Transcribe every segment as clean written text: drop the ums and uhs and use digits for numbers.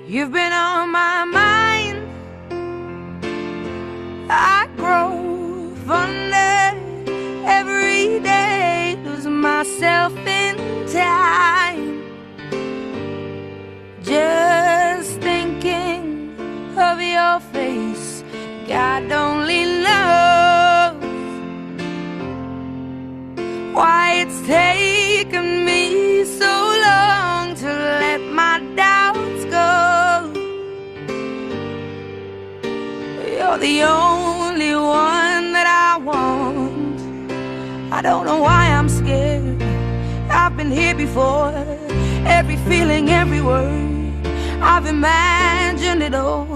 You've been on my mind. I grow fonder every day, lose myself in time. Just thinking of your face, God only knows why it's taken me so long to let my doubts go. You're the only one that I want. I don't know why I'm scared. I've been here before. Every feeling, every word, I've imagined it all.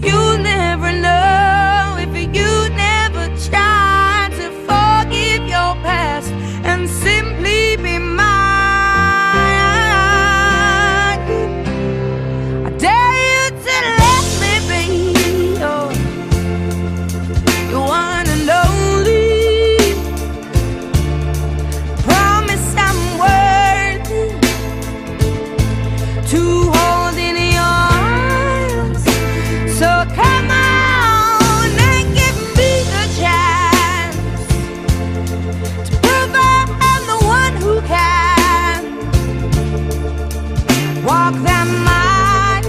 You'll never know if you never try to forgive your past and simply be mine. I dare you to let me be your one and only. Promise I'm worthy to hold in your arms. So come on and give me the chance to prove I'm the one who can walk that mile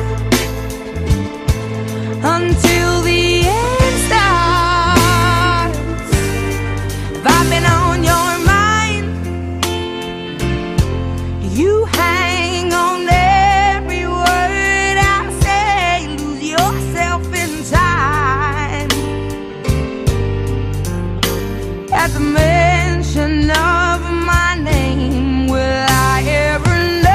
until the end starts. If I've been on your mind, you hang on every word I say, lose yourself in time. At the mention of my name, will I ever know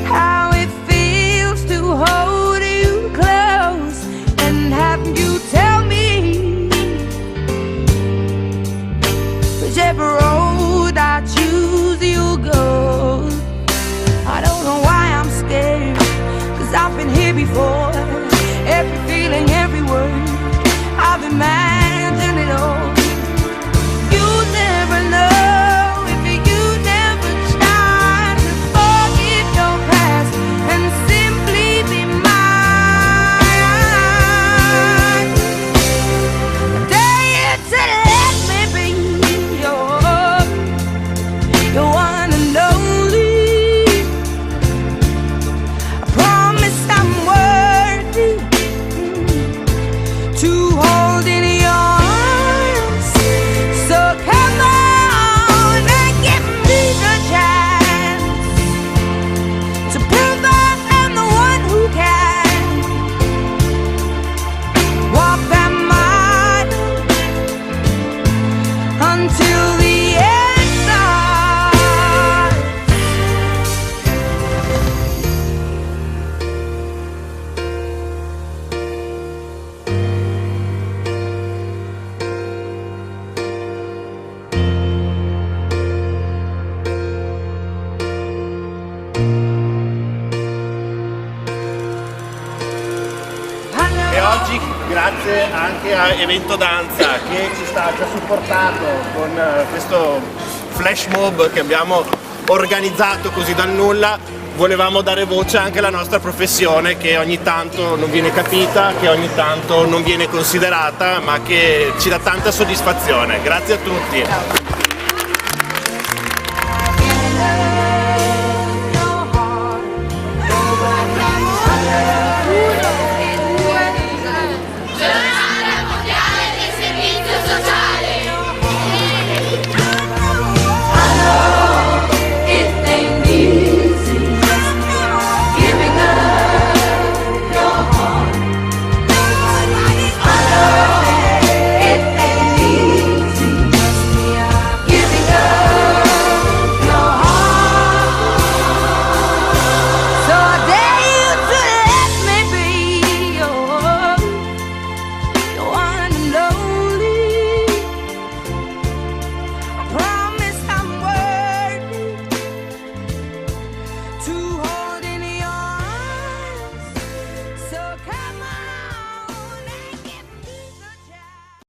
how it feels to hold you close and have you tell me whichever road I choose you'll go. I don't know why I'm scared, 'cause I've been here before. Every feeling, every word, I've imagined it all. You'll never know if you never try to forgive your past and simply be mine. I dare you to let me be your one and only. I promise I'm worthy to hold in your arms. So come on and give me the chance to prove I'm the one who can walk that mile until the end starts. E oggi, grazie anche a Evento Danza che ci ha supportato con questo flash mob che abbiamo organizzato così dal nulla, volevamo dare voce anche alla nostra professione che ogni tanto non viene capita, che ogni tanto non viene considerata, ma che ci dà tanta soddisfazione. Grazie a tutti.